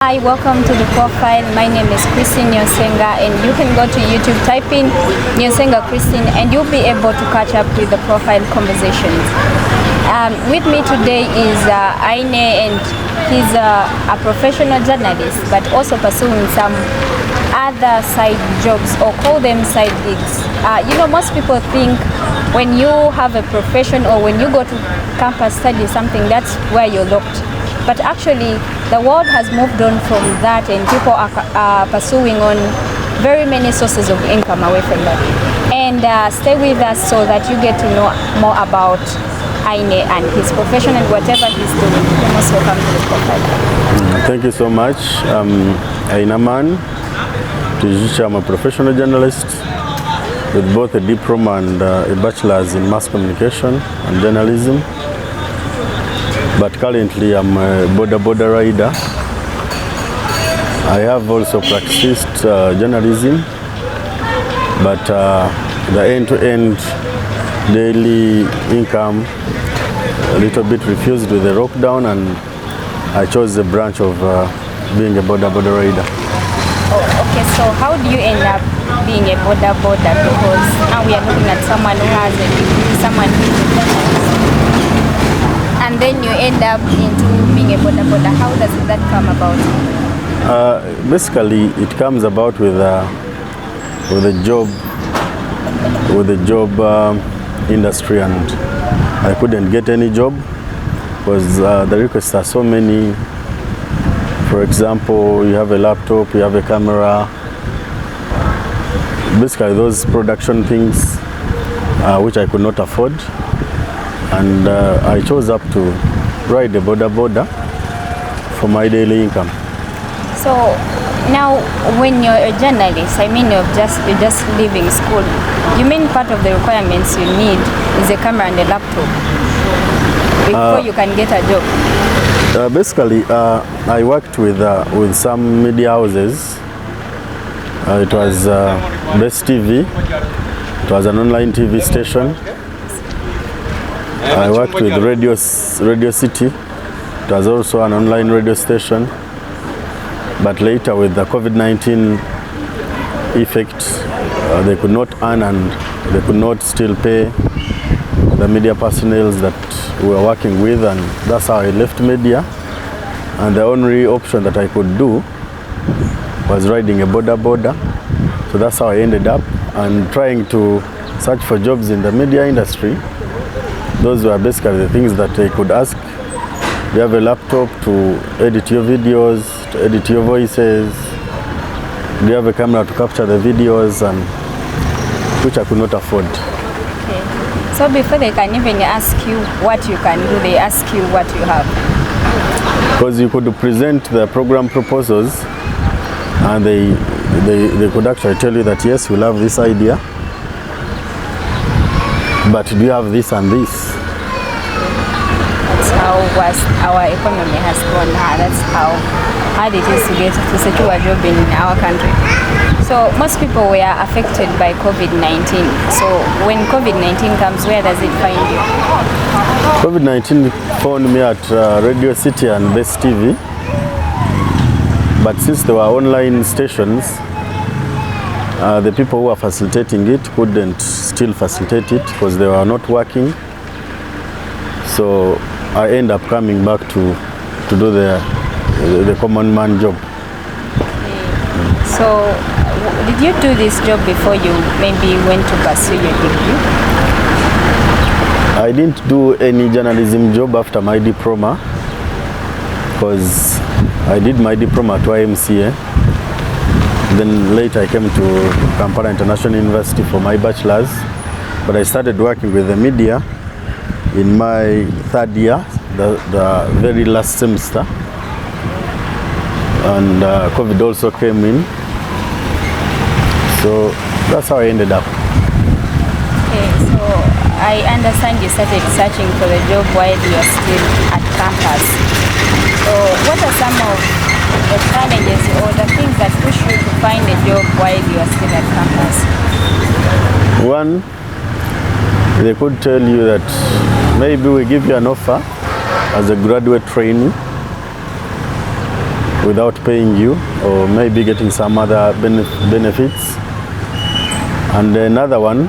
Hi, welcome to the profile. My name is Christine Nyosenga, and you can go to YouTube, type in Nyosenga Christine, and you'll be able to catch up with the profile conversations. With me today is Aine, and he's a professional journalist, but also pursuing some other side jobs, or call them side gigs. Most people think when you have a profession or when you go to campus study something, that's where you're locked. But actually, the world has moved on from that, and people are pursuing on very many sources of income away from that. And stay with us so that you get to know more about Aine and his profession and whatever he's doing. You're most welcome to the profile. Thank you so much. Aine Twijuke. I'm a professional journalist with both a diploma and a bachelor's in mass communication and journalism. But currently I'm a Boda rider. I have also practiced journalism, but the end-to-end daily income a little bit refused with the lockdown, and I chose the branch of being a Boda rider. Oh, okay, so how do you end up being a Boda? Because now we are looking at someone who has a degree, someone who is a journalist, and then you end up into being a Boda. How does that come about? Basically, it comes about with the job industry, and I couldn't get any job because the requests are so many. For example, you have a laptop, you have a camera, basically those production things which I could not afford. And I chose up to ride the Boda for my daily income. So now, when you're a journalist, you're just leaving school. You mean part of the requirements you need is a camera and a laptop before you can get a job? Basically, I worked with some media houses. It was Best TV. It was an online TV station. I worked with Radio City. It was also an online radio station. But later, with the COVID-19 effect, they could not earn, and they could not still pay the media personnel that we were working with, and that's how I left media. And the only option that I could do was riding a Boda. So that's how I ended up, and trying to search for jobs in the media industry. Those were basically the things that they could ask. Do you have a laptop to edit your videos, to edit your voices? Do you have a camera to capture the videos, and which I could not afford. Okay. So before they can even ask you what you can do, they ask you what you have. Because you could present the program proposals, and they could actually tell you that yes, we'll have this idea, but do you have this and this? That's how our economy has gone. That's how hard it is to secure a job in our country. So most people were affected by COVID-19. So when COVID-19 comes, where does it find you? COVID-19 found me at Radio City and Best TV. But since there were online stations, the people who were facilitating it couldn't still facilitate it because they were not working. So I end up coming back to do the common man job. So did you do this job before you maybe went to pursue your degree? I didn't do any journalism job after my diploma, because I did my diploma at YMCA. Then later I came to Kampala International University for my bachelor's, but I started working with the media in my third year, the very last semester, and COVID also came in, so that's how I ended up. Okay, so I understand you started searching for the job while you are still at campus. So what are some of the challenges or the things that push you to find a job while you are still at campus? One, they could tell you that maybe we give you an offer as a graduate trainee. without paying you, or maybe getting some other benefits. And another one,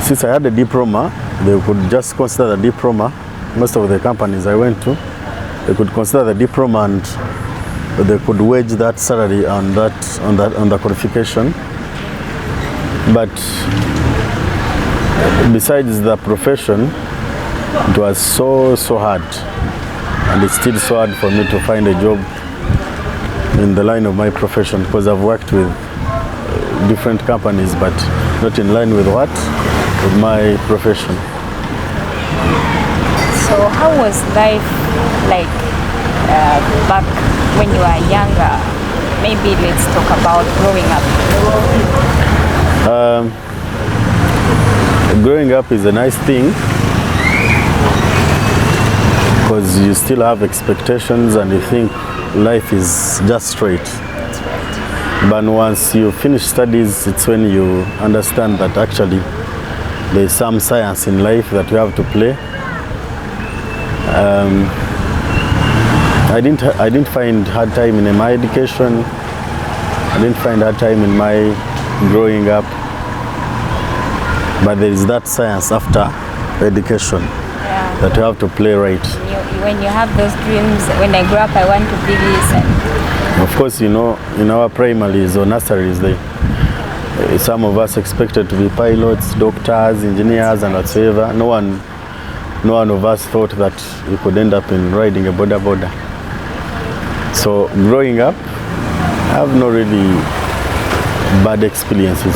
since I had a diploma, they could just consider the diploma. Most of the companies I went to, they could consider the diploma and they could wage that salary on the qualification. But besides the profession, it was so hard, and it's still so hard for me to find a job in the line of my profession, because I've worked with different companies, but not in line with my profession. So how was life like back when you were younger? Maybe let's talk about growing up. Growing up is a nice thing, because you still have expectations and you think life is just straight. But once you finish studies, it's when you understand that actually there's some science in life that you have to play. I didn't find hard time in my education. I didn't find hard time in my growing up. But there is that science after education that you have to play right. When you have those dreams, when I grow up, I want to be this. Of course, you know, in our primaries or nurseries, some of us expected to be pilots, doctors, engineers, and whatsoever. No one of us thought that we could end up in riding a boda. So growing up, I have no really bad experiences.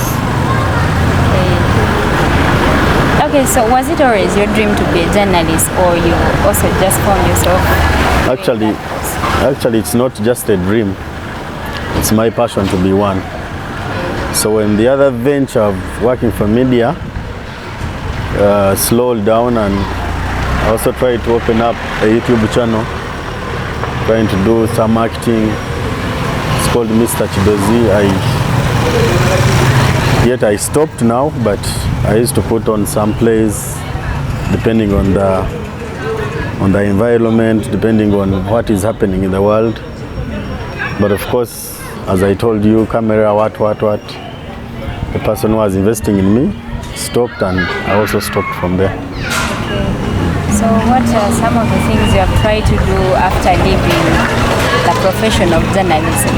Okay, so was it always your dream to be a journalist, or you also just found yourself? Actually, it's not just a dream. It's my passion to be one. So when the other venture of working for media slowed down, and I also tried to open up a YouTube channel, trying to do some marketing. It's called Mr. Chidozi. Yet I stopped now, but I used to put on some plays depending on the environment, depending on what is happening in the world. But of course, as I told you, camera, what, the person who was investing in me stopped, and I also stopped from there. Okay. So what are some of the things you have tried to do after leaving the profession of journalism?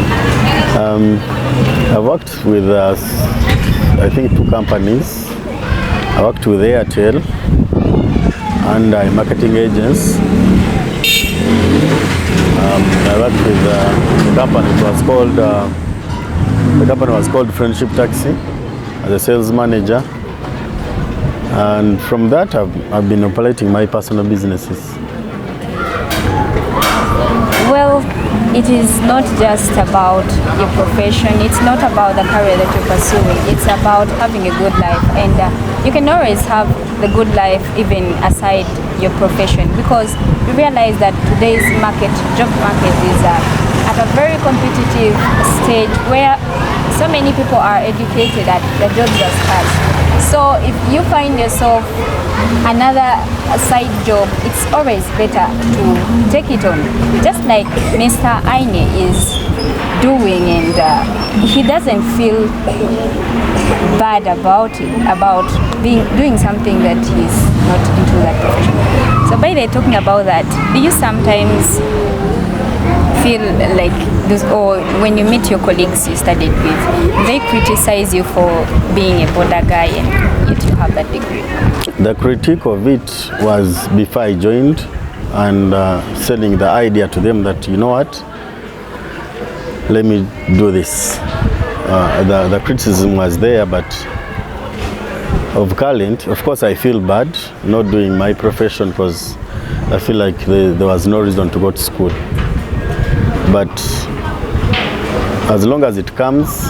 I worked with, I think, 2 companies. I worked with Airtel and marketing agents. I worked with a company. The company was called Friendship Taxi as a sales manager. And from that, I've been operating my personal businesses. Well, it is not just about your profession. It's not about the career that you're pursuing. It's about having a good life, and you can always have the good life even aside your profession, because you realize that today's job market is at a very competitive stage where so many people are educated that the jobs are scarce. So if you find yourself another side job, it's always better to take it on, just like Mr. Aine is doing, and he doesn't feel bad about it, about doing something that he's not into that profession. So by the talking about that, do you sometimes feel like this, or when you meet your colleagues you studied with, they criticize you for being a Boda guy and yet you have that degree? The critique of it was before I joined, and selling the idea to them that, you know what, let me do this. The criticism was there, but of current, of course I feel bad not doing my profession, because I feel like there was no reason to go to school. But as long as it comes,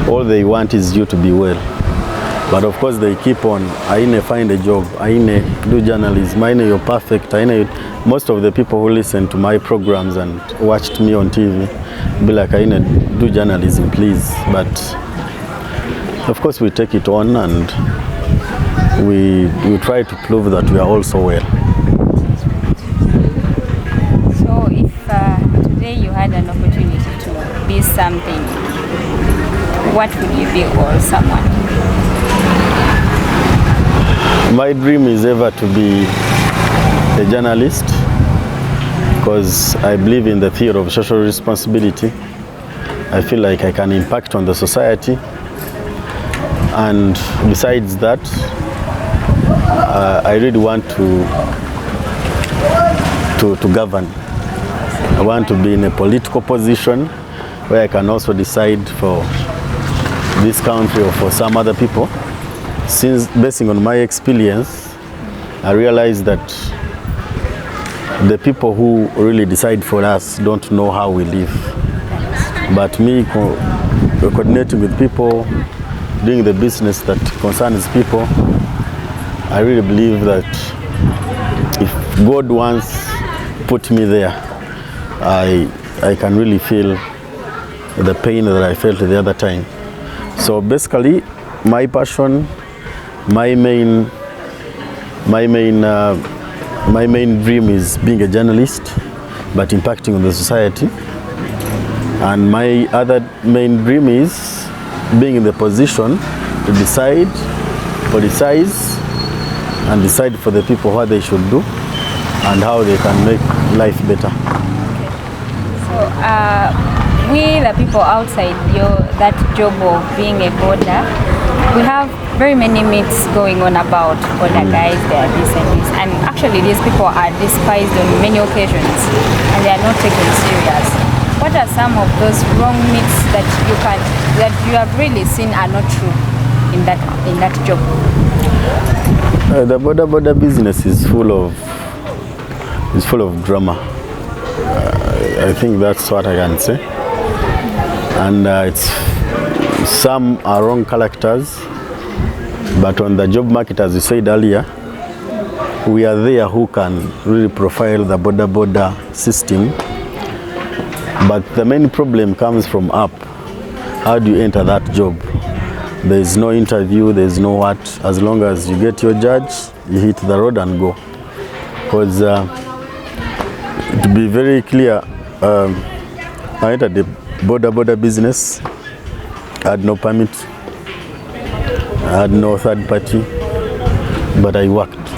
all they want is you to be well. But of course they keep on, Aine, find a job, Aine, do journalism, Aine, you're perfect, Aine. Most of the people who listen to my programs and watched me on TV be like, Aine, do journalism, please. But of course we take it on, and we try to prove that we are also well. So if today you had opportunity to be something, what would you be or someone? My dream is ever to be a journalist, because I believe in the theory of social responsibility. I feel like I can impact on the society, and besides that, I really want to govern. I want to be in a political position where I can also decide for this country or for some other people. Since, basing on my experience, I realize that the people who really decide for us don't know how we live. But me coordinating with people, doing the business that concerns people, I really believe that if God once put me there, I can really feel the pain that I felt the other time. So basically, my passion, my main dream is being a journalist, but impacting on the society. And my other main dream is being in the position to decide, politicize, and decide for the people what they should do and how they can make life better. So we, the people outside that job of being a boda, we have very many myths going on about boda guys, they are this and this. And actually these people are despised on many occasions and they are not taken serious. What are some of those wrong myths that you have really seen are not true in that job? The boda business is full of drama. I think that's what I can say. And some are wrong characters, but on the job market, as you said earlier, we are there who can really profile the boda system. But the main problem comes from up. How do you enter that job? There is no interview, there is no what. As long as you get your judge, you hit the road and go. Because to be very clear, I entered the boda business. I had no permit, I had no third party, but I worked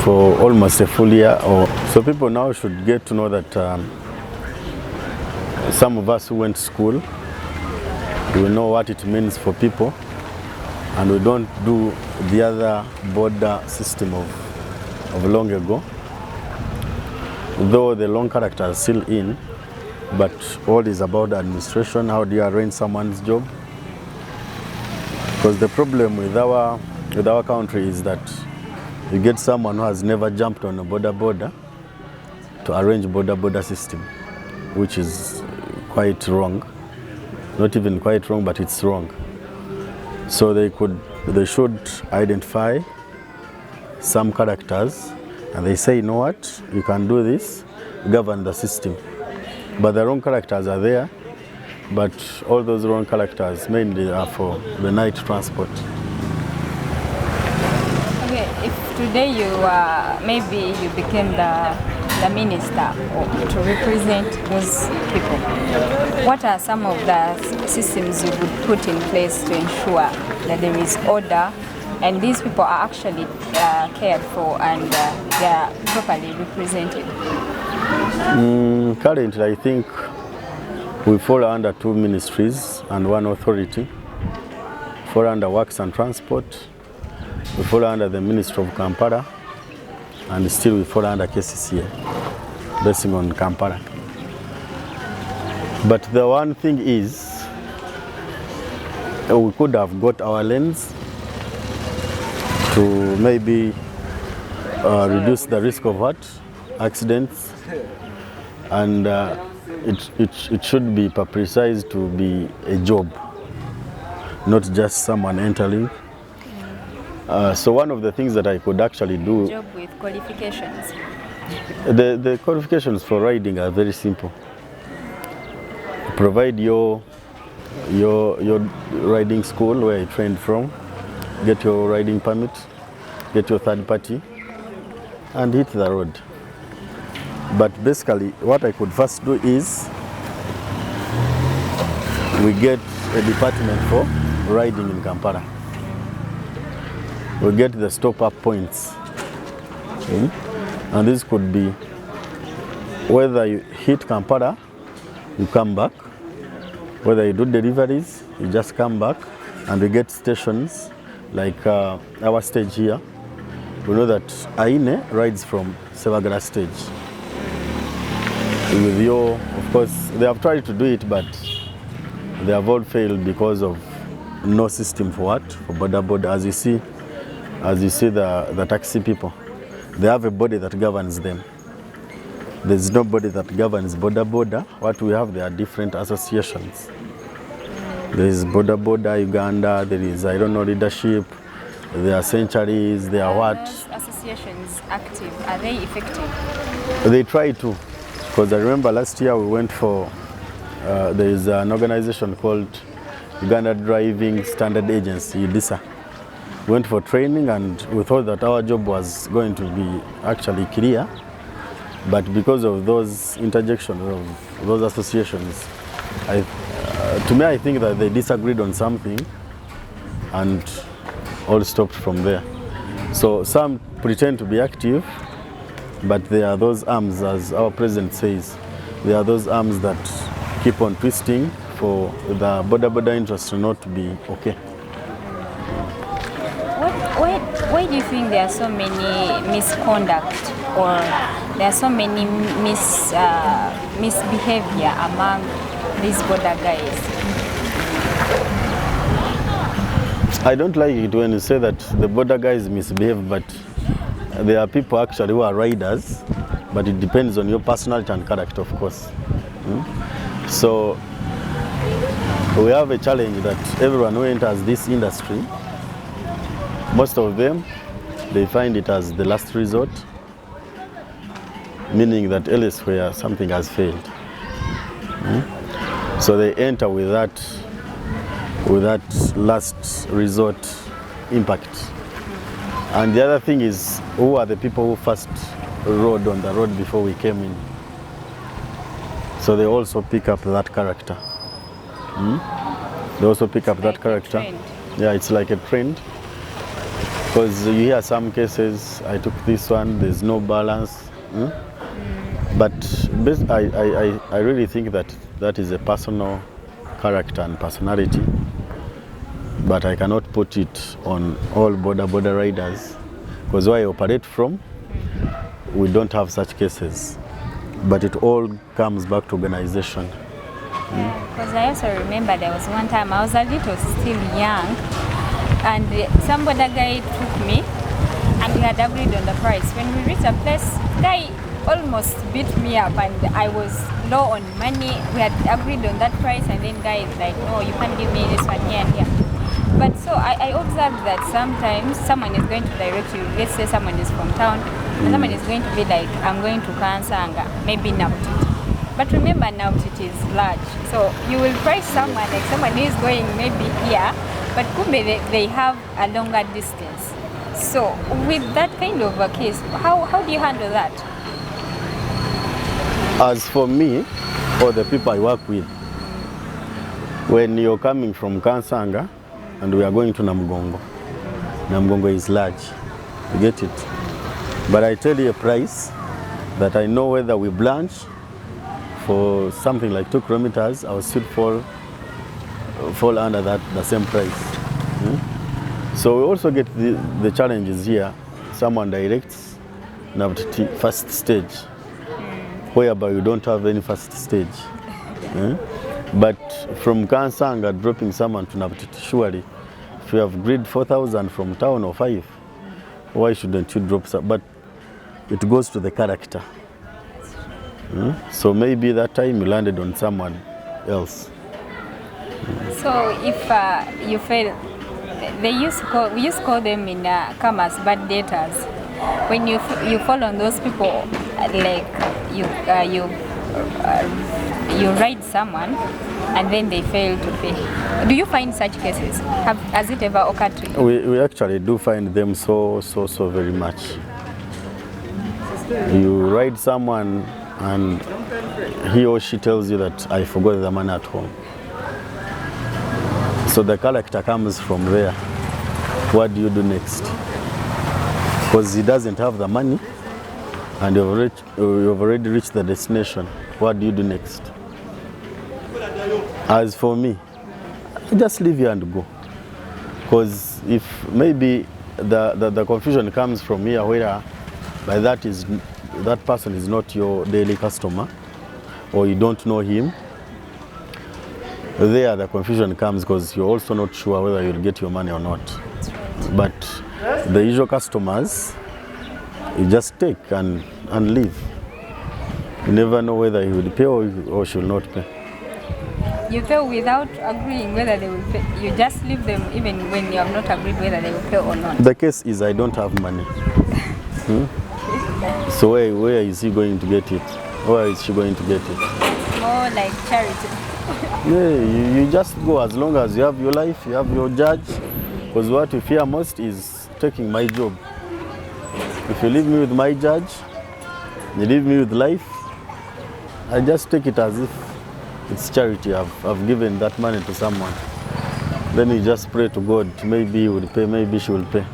for almost a full year. So people now should get to know that some of us who went to school, we know what it means for people, and we don't do the other boda system of long ago. Though the long character is still in, but all is about administration. How do you arrange someone's job? Because the problem with our country is that you get someone who has never jumped on a boda to arrange boda system, which is quite wrong. Not even quite wrong, but it's wrong. So they should identify some characters, and they say, you know what, you can do this, govern the system. But the wrong characters are there, but all those wrong characters mainly are for the night transport. Okay, if today maybe you became the minister or to represent those people, what are some of the systems you would put in place to ensure that there is order and these people are actually cared for and they are properly represented? Currently, I think we fall under 2 ministries and 1 authority. We fall under Works and Transport. We fall under the Ministry of Kampala, and still we fall under KCCA, basing on Kampala. But the one thing is, we could have got our lanes to maybe reduce the risk of what? Accidents. And it should be publicized to be a job, not just someone entering. So one of the things that I could actually do... Job with qualifications. The qualifications for riding are very simple. Provide your riding school where you trained from, get your riding permit, get your third party, and hit the road. But basically, what I could first do is we get a department for riding in Kampala. We get the stop-up points. And this could be whether you hit Kampala, you come back. Whether you do deliveries, you just come back. And we get stations like our stage here. We know that Aine rides from Sevagara stage. With your, of course, they have tried to do it, but they have all failed because of no system for what? For Boda. As you see the taxi people, they have a body that governs them. There's nobody that governs Boda. What we have, there are different associations. There is Boda Uganda, there is, I don't know, leadership, there are centuries, there are what? Those associations active, are they effective? They try to, because I remember last year we went for, there is an organization called Uganda Driving Standard Agency, UDISA. We went for training and we thought that our job was going to be actually clear, but because of those interjections of those associations, to me I think that they disagreed on something and all stopped from there. So some pretend to be active, but there are those arms, as our president says, there are those arms that keep on twisting for the Boda interest not to be okay. Why do you think there are so many misconduct or there are so many misbehavior among these Boda guys? I don't like it when you say that the Boda guys misbehave, but there are people actually who are riders, but it depends on your personality and character, of course. So we have a challenge that everyone who enters this industry, most of them, they find it as the last resort, meaning that elsewhere something has failed. So they enter with that last resort impact. And the other thing is, who are the people who first rode on the road before we came in? So they also pick up that character. They also pick up that character. Yeah, it's like a trend. Because you hear some cases, I took this one, there's no balance. But I really think that is a personal character and personality. But I cannot put it on all Boda riders. Because where I operate from, we don't have such cases. But it all comes back to organization. Because I also remember there was one time I was a little still young, and some Boda guy took me, and we had agreed on the price. When we reached a place, guy almost beat me up, and I was low on money. We had agreed on that price, and then guy is like, no, you can't give me this one here and here. But so I observed that sometimes someone is going to direct you. Let's say someone is from town, and someone is going to be like, I'm going to Kansanga, maybe Nautiti. But remember, Nautiti is large. So you will price someone like someone who is going maybe here, but kumbe they have a longer distance. So with that kind of a case, how do you handle that? As for me, or the people I work with, when you're coming from Kansanga, and we are going to Namgongo. Namgongo is large, you get it? But I tell you a price that I know whether we blanch for something like 2 kilometers, I will still fall under the same price. So we also get the challenges here. Someone directs Nautiti first stage, whereby you don't have any first stage. But from Kansanga dropping someone to Nautiti, surely, if you have agreed 4,000 from town or 5, why shouldn't you drop some? But it goes to the character. So maybe that time you landed on someone else. So if you fail, we used to call them in commerce bad daters. When you fall on those people, like you ride someone and then they fail to pay. Do you find such cases? Has it ever occurred to you? We actually do find them so very much. You ride someone and he or she tells you that I forgot the money at home. So the character comes from there. What do you do next? Because he doesn't have the money and you've already reached the destination. What do you do next? As for me, I just leave here and go. Because if maybe the confusion comes from here where by that person is not your daily customer or you don't know him, there the confusion comes because you're also not sure whether you'll get your money or not. But the usual customers, you just take and leave. You never know whether he will pay or she will not pay. You pay without agreeing whether they will pay. You just leave them even when you have not agreed whether they will pay or not. The case is I don't have money. So where is he going to get it? Where is she going to get it? More like charity. Yeah, you just go as long as you have your life, you have your judge. Because what you fear most is taking my job. If you leave me with my judge, you leave me with life, I just take it as if it's charity. I've given that money to someone. Then you just pray to God, maybe he will pay, maybe she will pay.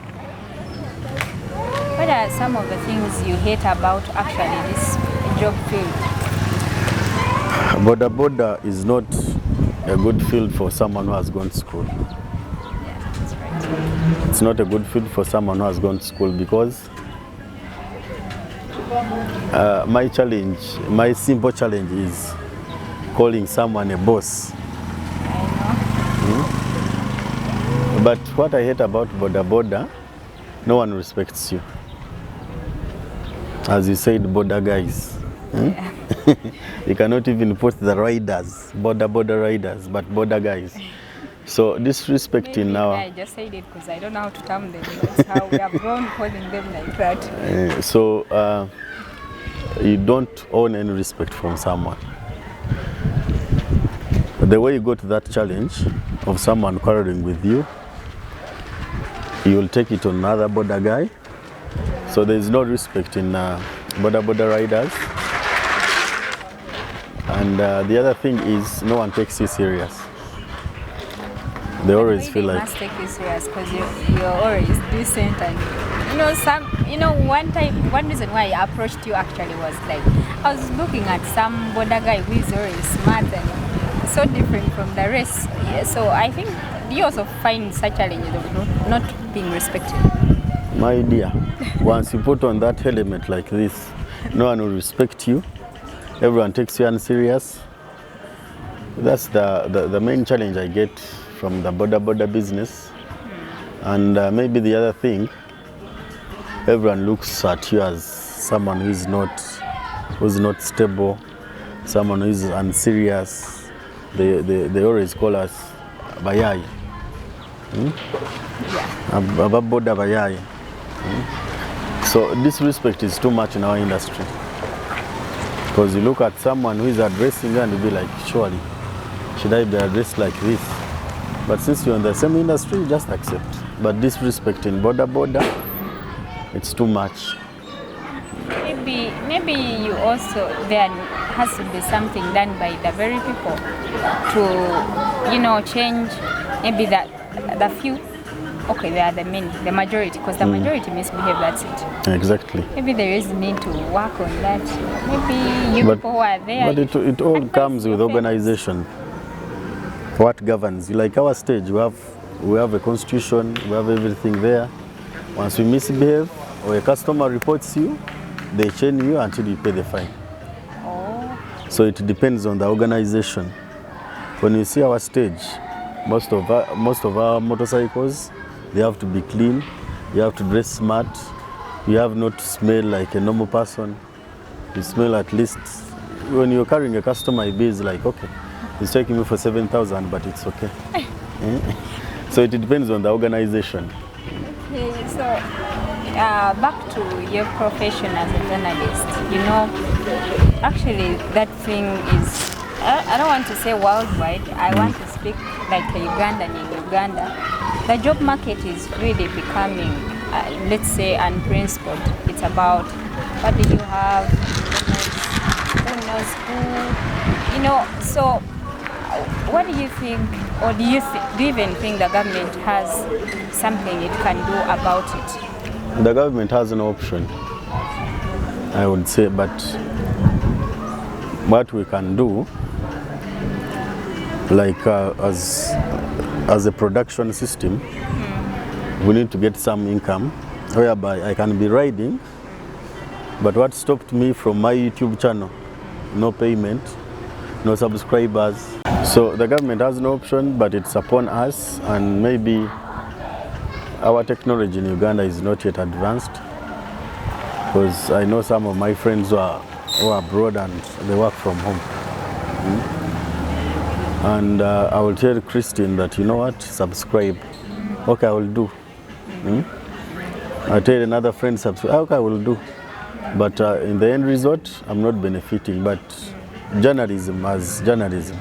What are some of the things you hate about actually this job field? Boda is not a good field for someone who has gone to school. Yeah, that's right. It's not a good field for someone who has gone to school because my simple challenge is calling someone a boss. I know. But what I hate about Boda, no one respects you. As you said, Boda guys. Yeah. You cannot even put the riders, Boda riders, but Boda guys. So disrespecting now. I just said it because I don't know how to term them. That's how we have grown calling them like that. So you don't own any respect from someone. The way you go to that challenge of someone quarreling with you, you will take it on another Boda guy. So there is no respect in Boda riders. And the other thing is no one takes you serious. They always feel like... They must take you serious because you're always decent and one reason why I approached you actually was like I was looking at some Boda guy who is always smart and so different from the rest. Yeah, so I think you also find such challenges of not being respected. My dear, once you put on that element like this, no one will respect you. Everyone takes you unserious. That's the main challenge I get from the Boda business. And maybe the other thing, everyone looks at you as someone who's not stable, someone who is unserious. They always call us bayai. Yeah. Boda bayai. So disrespect is too much in our industry. Because you look at someone who is addressing you and you be like, surely, should I be addressed like this? But since you're in the same industry, just accept. But disrespecting Boda, it's too much. Maybe you also, there has to be something done by the very people to, change maybe the few. Okay, they are the majority, because the majority misbehave, that's it. Exactly. Maybe there is need to work on that. Maybe people who are there. But it all comes with organization. What governs? Like our stage, we have a constitution, we have everything there. Once we misbehave or a customer reports you, they chain you until you pay the fine. Oh. So it depends on the organization. When you see our stage, most of our motorcycles, they have to be clean, you have to dress smart, you have not to smell like a normal person. You smell at least, when you're carrying a customer, it is like, okay, he's taking me for 7,000, but it's okay. So it depends on the organization. Okay, so back to your profession as a journalist, actually that thing is, I don't want to say worldwide, I want to speak like a Ugandan in Uganda. The job market is really becoming, let's say, unprincipled. It's about what do you have, who knows who, so what do you think, or do you even think the government has something it can do about it? The government has an option, I would say, but what we can do, like as a production system, we need to get some income whereby I can be riding, but what stopped me from my YouTube channel? No payment, no subscribers. So the government has no option, but it's upon us, and maybe our technology in Uganda is not yet advanced, because I know some of my friends who are abroad and they work from home. And I will tell Christine that, you know what, subscribe. Okay, I will do. I tell another friend, subscribe. Okay, I will do. But in the end result, I'm not benefiting. But journalism as journalism,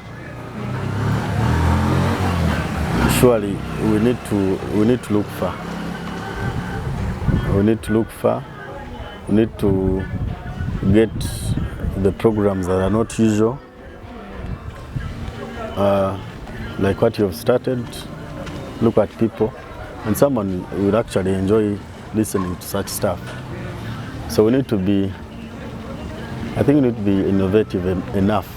surely we need to look far. We need to look far. We need to get the programs that are not usual, like what you have started. Look at people, and someone will actually enjoy listening to such stuff. So we need to be, I think we need to be innovative enough.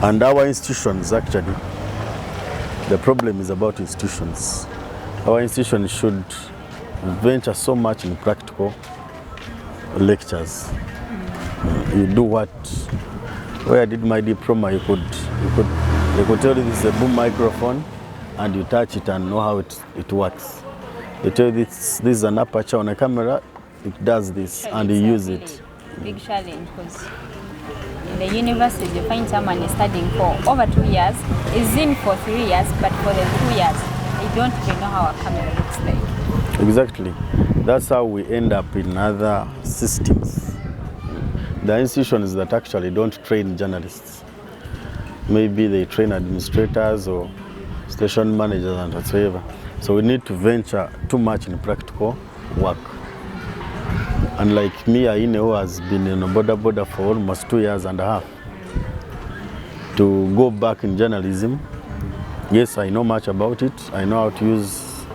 And our institutions, actually, the problem is about institutions. Our institutions should venture so much in practical lectures. You do what, where I did my diploma, they could tell you this is a boom microphone, and you touch it and know how it works. They tell you this is an aperture on a camera, it does this, and you use it. Big challenge, because in the university you find someone is studying for over 2 years, is in for 3 years, but for the 2 years they don't even know how a camera looks like. Exactly. That's how we end up in other systems. The institutions that actually don't train journalists. Maybe they train administrators or station managers and whatsoever. So we need to venture too much in practical work. And like me, Aine, who has been in Boda for almost 2 years and a half, to go back in journalism, yes, I know much about it. I know how to use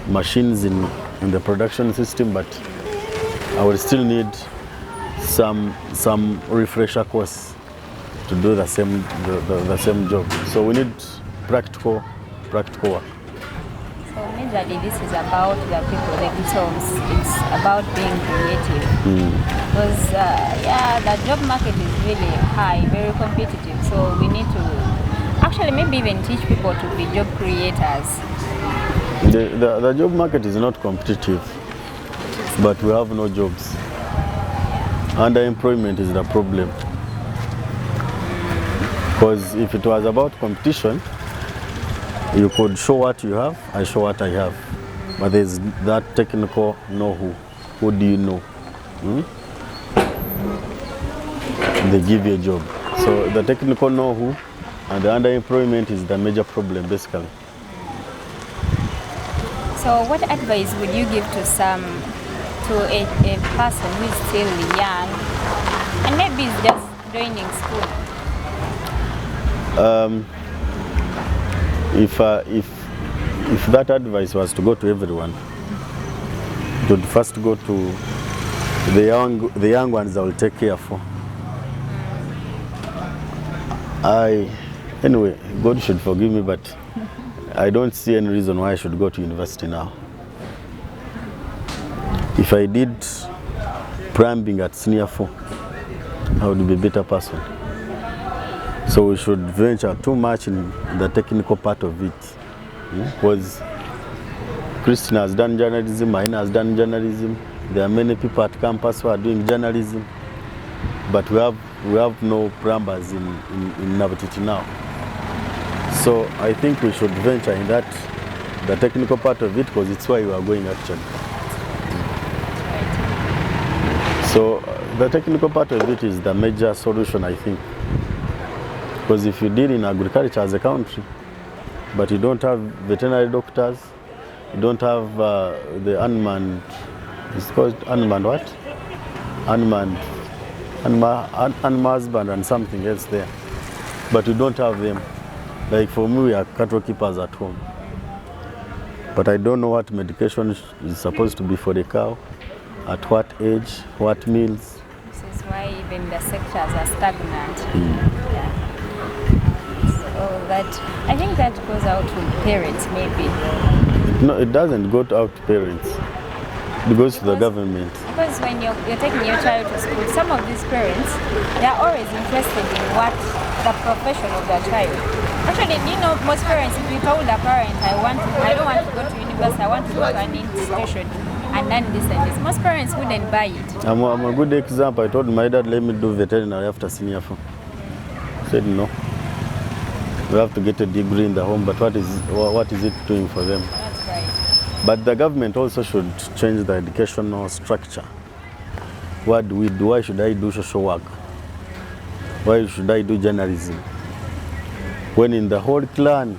machines in the production system, but I will still need some refresher course to do the same job. So we need practical work. So majorly this is about the people themselves. It's about being creative. Because the job market is really high, very competitive. So we need to actually maybe even teach people to be job creators. The job market is not competitive, but we have no jobs. Underemployment is the problem. Because if it was about competition, you could show what you have, I show what I have. But there's that technical know-who. Who do you know? They give you a job. So the technical know-who and the underemployment is the major problem, basically. So what advice would you give to a person who is still young and maybe is just joining school? If that advice was to go to everyone, it would first go to the young ones I will take care for. Anyway, God should forgive me, but I don't see any reason why I should go to university now. If I did plumbing at senior 4, I would be a better person. So we should venture too much in the technical part of it. Because Christine has done journalism, Aine has done journalism. There are many people at campus who are doing journalism, but we have no plumbers in Nabutiti now. So I think we should venture in that, the technical part of it, because it's where we are going actually. So the technical part of it is the major solution, I think. Because if you deal in agriculture as a country, but you don't have veterinary doctors, you don't have the unmanned, it's called unmanned what? Unmanned husband and something else there. But you don't have them. Like for me, we are cattle keepers at home. But I don't know what medication is supposed to be for the cow, at what age, what meals. This is why even the sectors are stagnant. Yeah. So that, I think that goes out to parents maybe. No, it doesn't go out to parents. It goes to the government. Because when you're taking your child to school, some of these parents, they are always interested in what the profession of their child. Actually, you know, most parents, if you told a parent, I don't want to go to university, I want to go to an institution and learn this and this, most parents wouldn't buy it. I'm a good example. I told my dad, let me do veterinary after senior form. He said no. We have to get a degree in the home, but what is it doing for them? That's right. But the government also should change the educational structure. What do we do? Why should I do social work? Why should I do journalism? When in the whole clan,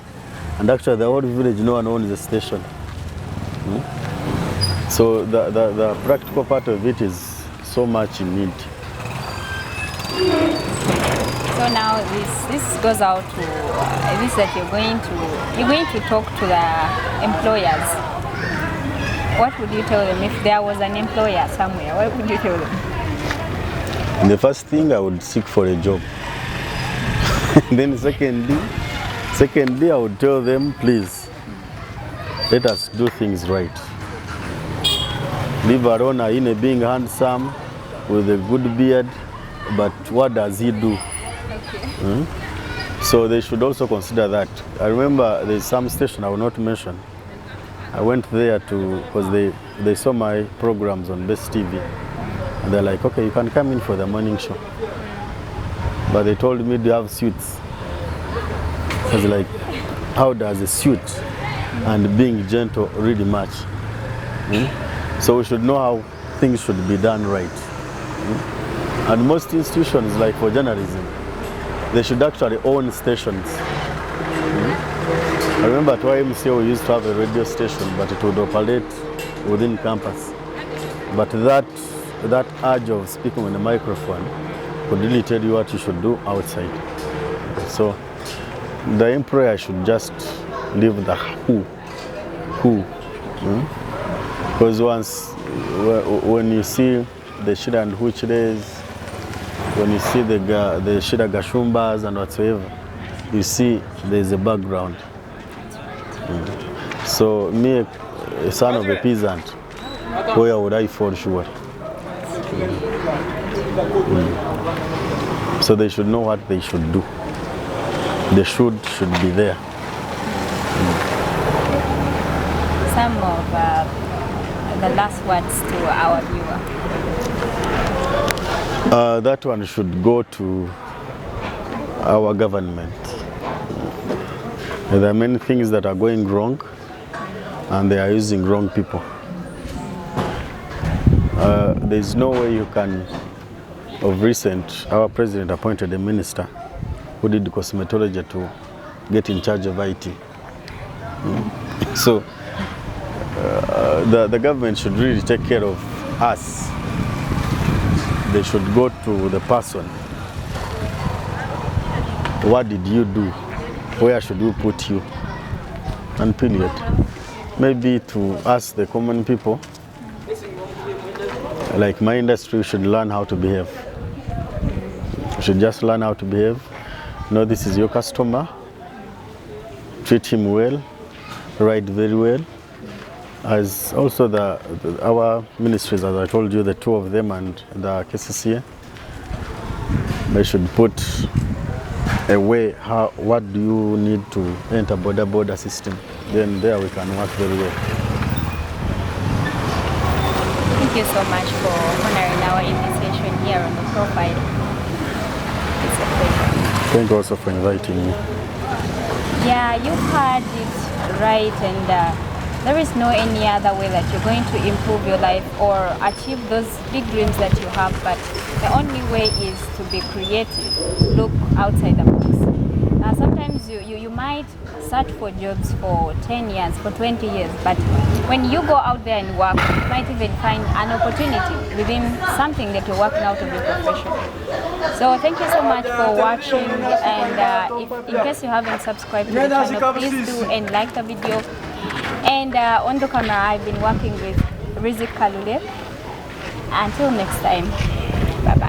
and actually the whole village, no one owns the station. So the practical part of it is so much in need. So now this goes out to this that you're going to talk to the employers. What would you tell them if there was an employer somewhere? What would you tell them? The first thing, I would seek for a job. Then secondly, I would tell them, please, let us do things right. Leave alone Aine being handsome with a good beard, but what does he do? Okay. So they should also consider that. I remember there's some station I will not mention. I went there because they saw my programs on Best TV. And they're like, okay, you can come in for the morning show. But they told me they have suits. I was like, how does a suit and being gentle really match? So we should know how things should be done right. And most institutions, like for journalism, they should actually own stations. I remember at YMCA we used to have a radio station, but it would operate within campus. But that urge of speaking on the microphone could really tell you what you should do outside. So the employer should just leave the who. Because when you see the Shida and Huch days, when you see the Shida Gashumbas and whatsoever, you see there's a background. So me, a son of a peasant, where would I fall short? So they should know what they should do. The should be there. Some of the last words to our viewer. That one should go to our government. There are many things that are going wrong, and they are using wrong people. There's no way you can. Of recent, our president appointed a minister who did cosmetology to get in charge of IT. So the government should really take care of us. They should go to the person. What did you do? Where should we put you? And period. Maybe to us, the common people, like my industry, should learn how to behave. You should just learn how to behave. Know this is your customer. Treat him well. Write very well. As also our ministries, as I told you, the two of them and the KCCA, they should put a way what do you need to enter Boda system. Then there we can work very well. Thank you so much for honoring our invitation here on the profile. It's a pleasure. Thank you also for inviting me. Yeah, you had it right, and there is no any other way that you're going to improve your life or achieve those big dreams that you have, but the only way is to be creative, look outside the box. sometimes you might search for jobs for 10 years, for 20 years, but when you go out there and work, you might even find an opportunity within something that you're working out of your profession. So thank you so much for watching, and if in case you haven't subscribed to the channel, please do and like the video. And on the camera, I've been working with Rizik Kalule. Until next time.